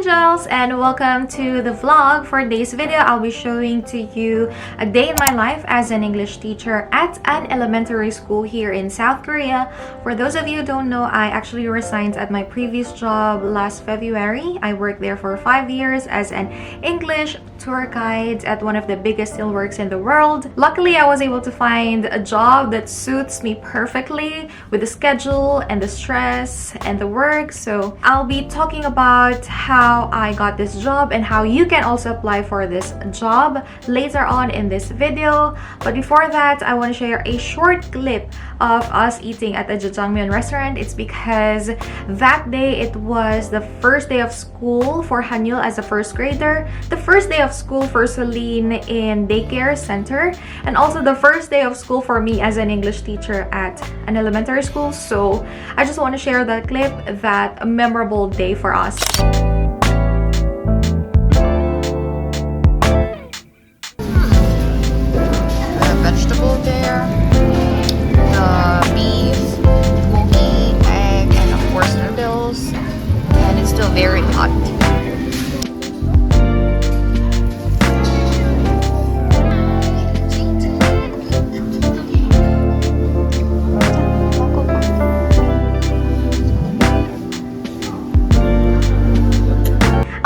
angels, and welcome to the vlog. For today's video, I'll be showing to you a day in my life as an English teacher at an elementary school here in South Korea. For those of you who don't know, I actually resigned at my previous job last February. I worked there for 5 years as an English tour guide at one of the biggest steelworks in the world. Luckily, I was able to find a job that suits me perfectly with the schedule and the stress and the work. So I'll be talking about how I got this job and how you can also apply for this job later on in this video. But before that, I want to share a short clip of us eating at the Jajangmyeon restaurant. It's because that day it was the first day of school for Hanyul as a first grader, the first day of school for Celine in daycare center, and also the first day of school for me as an English teacher at an elementary school. So I just want to share that clip, that memorable day for us. The vegetable there, the beef, gogi, egg, and of course noodles, and it's still very hot.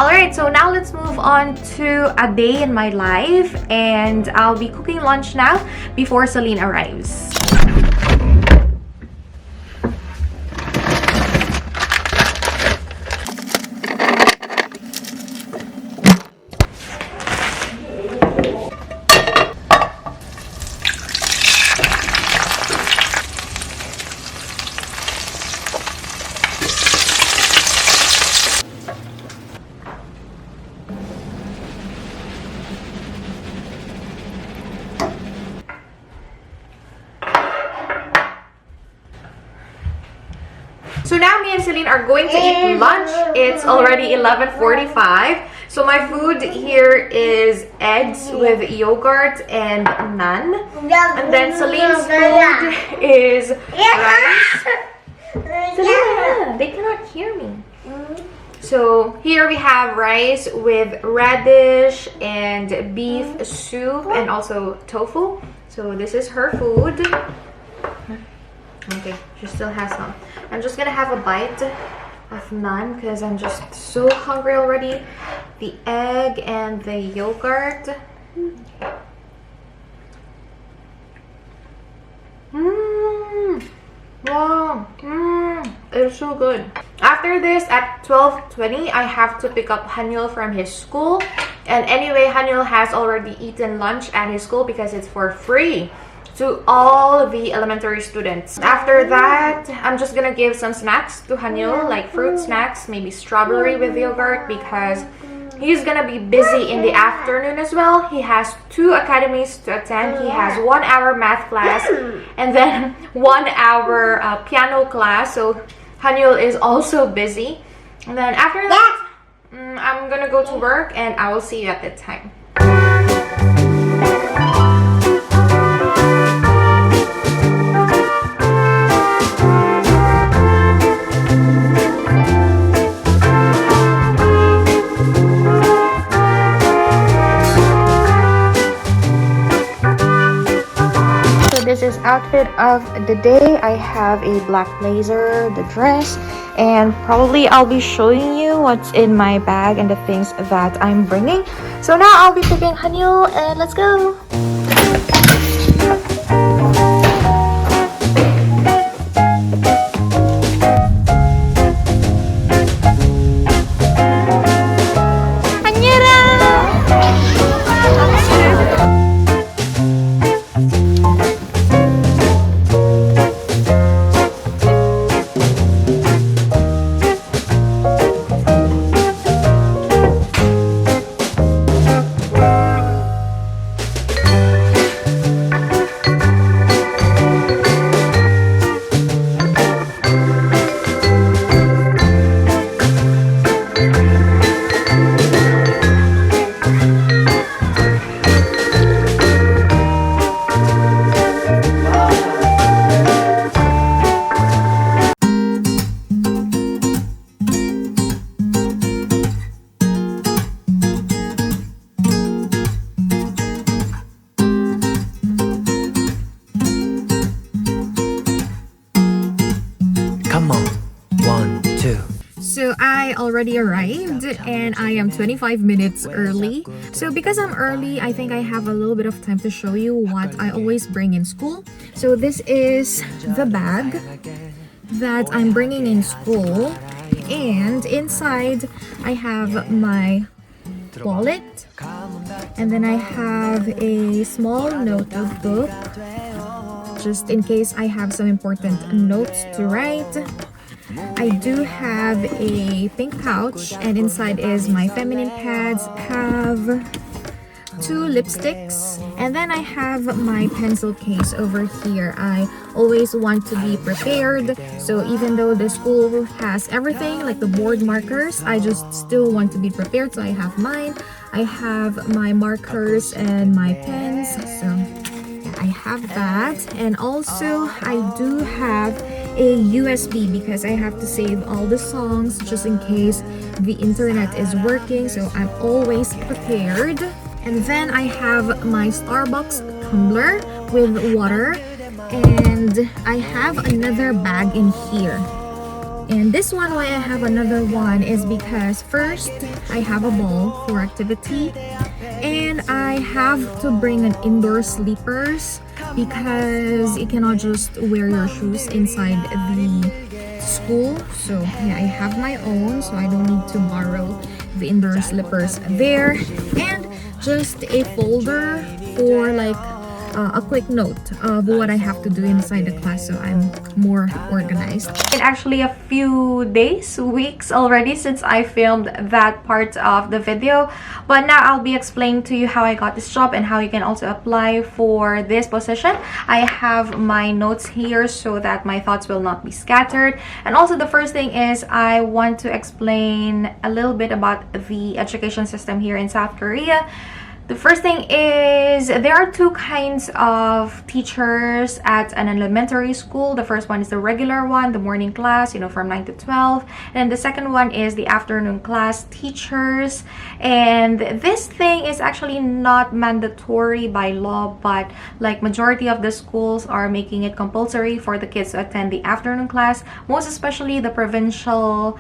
Alright, so now let's move on to a day in my life, and I'll be cooking lunch now before Celine arrives. So now me and Celine are going to eat lunch. It's already 11:45. So my food here is eggs with yogurt and naan. And then Celine's food is rice. Celine, they cannot hear me. So here we have rice with radish and beef soup and also tofu. So this is her food. Okay, she still has some. I'm just gonna have a bite of naan because I'm just so hungry already. The egg and the yogurt. Wow. It's so good. After this, at 12:20, I have to pick up Hanyul from his school. And anyway, Hanyul has already eaten lunch at his school because it's for free to all the elementary students. After that, I'm just gonna give some snacks to Hanyul, like fruit snacks, maybe strawberry with yogurt, because he's gonna be busy in the afternoon as well. He has 2 academies to attend. He has 1 hour math class and then 1 hour piano class. So Hanyul is also busy. And then after that, I'm gonna go to work and I will see you at that time. This is outfit of the day. I have a black blazer, the dress, and probably I'll be showing you what's in my bag and the things that I'm bringing. So now I'll be picking Hanyul and let's go. already arrived and I am 25 minutes early. So because I'm early, I think I have a little bit of time to show you what I always bring in school. So this is the bag that I'm bringing in school, and inside I have my wallet, and then I have a small notebook just in case I have some important notes to write. I do have a pink pouch, and inside is my feminine pads, have 2 lipsticks, and then I have my pencil case over here. I always want to be prepared, so even though the school has everything like the board markers, I just still want to be prepared. So I have mine, I have my markers and my pens, so I have that. And also I do have a USB because I have to save all the songs just in case the internet is working, so I'm always prepared. And then I have my Starbucks tumbler with water, and I have another bag in here. And this one, why I have another one is because first I have a ball for activity, and I have to bring an indoor sleepers because you cannot just wear your shoes inside the school. So yeah, I have my own, so I don't need to borrow the indoor slippers there. And just a folder for like a quick note of what I have to do inside the class, so I'm more organized. It's actually a few days, weeks already since I filmed that part of the video, but now I'll be explaining to you how I got this job and how you can also apply for this position. I have my notes here so that my thoughts will not be scattered. And also the first thing is I want to explain a little bit about the education system here in South Korea. The first thing is there are 2 kinds of teachers at an elementary school. The first one is the regular one, the morning class, from 9 to 12. And the second one is the afternoon class teachers. And this thing is actually not mandatory by law, but like majority of the schools are making it compulsory for the kids to attend the afternoon class, most especially the provincial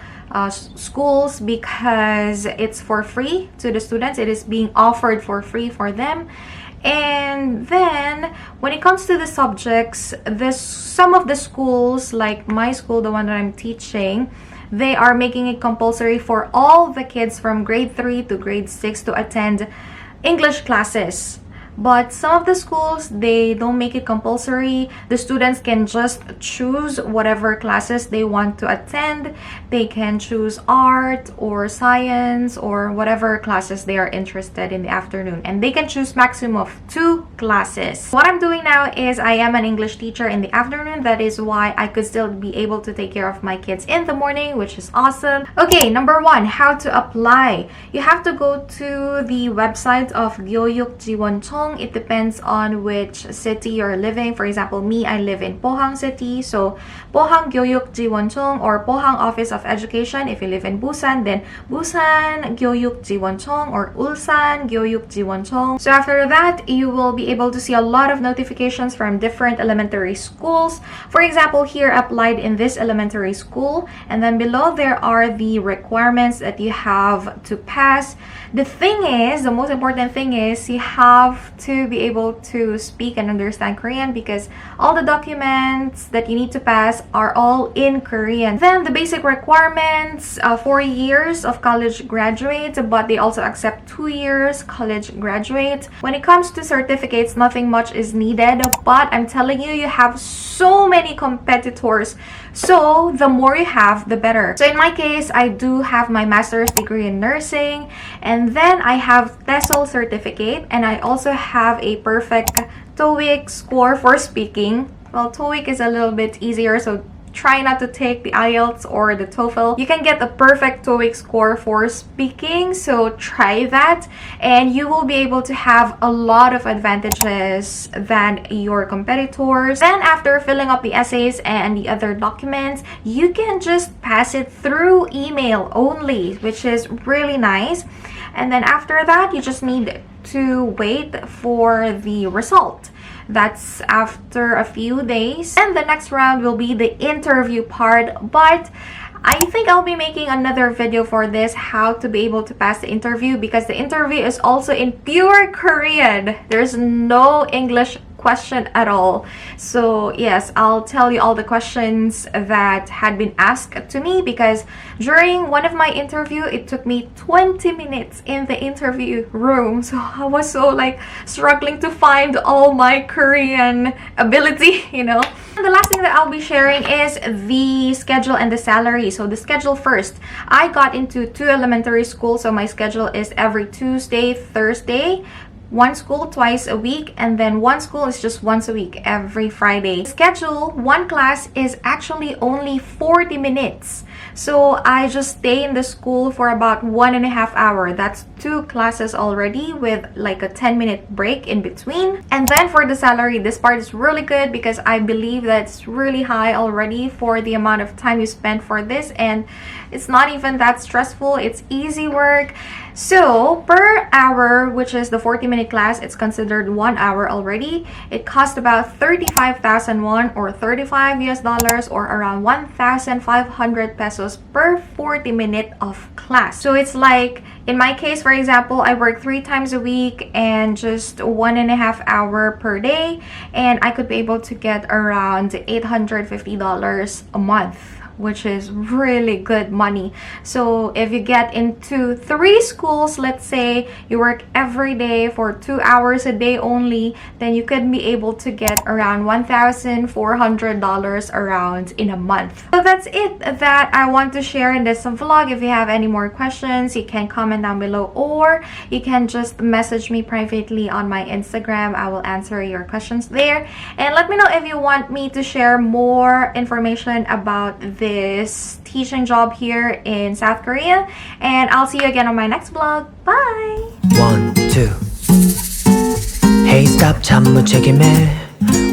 schools, because it's for free to the students. It is being offered for free for them. And then when it comes to the subjects, some of the schools, like my school, the one that I'm teaching, they are making it compulsory for all the kids from grade 3 to grade 6 to attend English classes. But some of the schools, they don't make it compulsory. The students can just choose whatever classes they want to attend. They can choose art or science or whatever classes they are interested in the afternoon. And they can choose maximum of 2 classes. What I'm doing now is I am an English teacher in the afternoon. That is why I could still be able to take care of my kids in the morning, which is awesome. Okay, number 1, how to apply. You have to go to the website of Gyoyuk-Jiwon-Chong. It depends on which city you're living. For example, me, I live in Pohang City. So Pohang Gyoyuk-Jiwon-Chong or Pohang Office of Education. If you live in Busan, then Busan Gyoyuk-Jiwon-Chong or Ulsan Gyoyuk-Jiwon-Chong. So after that, you will be able to see a lot of notifications from different elementary schools. For example, here applied in this elementary school, and then below there are the requirements that you have to pass. The thing is, the most important thing is you have to be able to speak and understand Korean, because all the documents that you need to pass are all in Korean. Then the basic requirements, 4 years of college graduate, but they also accept 2 years college graduate. When it comes to certificates, nothing much is needed, but I'm telling you, you have so many competitors. So the more you have, the better. So in my case, I do have my master's degree in nursing, and then I have TESOL certificate, and I also have a perfect TOEIC score for speaking. Well, TOEIC is a little bit easier, so try not to take the IELTS or the TOEFL. You can get a perfect TOEIC score for speaking, so try that, and you will be able to have a lot of advantages than your competitors. Then after filling up the essays and the other documents, you can just pass it through email only, which is really nice. And then after that, you just need to wait for the result. That's after a few days. And the next round will be the interview part, but I think I'll be making another video for this, how to be able to pass the interview, because the interview is also in pure Korean. There's no English question at all. So yes, I'll tell you all the questions that had been asked to me, because during one of my interview, it took me 20 minutes in the interview room. So I was so like struggling to find all my Korean ability, you know. And the last thing that I'll be sharing is the schedule and the salary. So the schedule first. I got into 2 elementary schools, so my schedule is every Tuesday, Thursday, one school twice a week, and then one school is just once a week, every Friday. Schedule, one class is actually only 40 minutes. So I just stay in the school for about 1.5 hours. That's 2 classes already with like a 10-minute break in between. And then for the salary, this part is really good because I believe that it's really high already for the amount of time you spend for this, and it's not even that stressful. It's easy work. So per hour, which is the 40-minute class, it's considered 1 hour already. It cost about 35,000 won, or $35 US, or around 1,500 pesos per 40-minute of class. So it's like, in my case, for example, I work 3 times a week and just 1.5 hour per day, and I could be able to get around $850 a month, which is really good money. So if you get into 3 schools, let's say you work every day for 2 hours a day only, then you could be able to get around $1,400 around in a month. So that's it that I want to share in this vlog. If you have any more questions, you can comment down below, or you can just message me privately on my Instagram. I will answer your questions there. And let me know if you want me to share more information about this teaching job here in South Korea. And I'll see you again on my next vlog. Bye! 1, 2 Hey stop 참 무책임해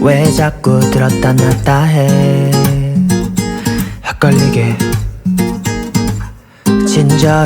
왜 자꾸 들었다 놨다 해 헷갈리게 친절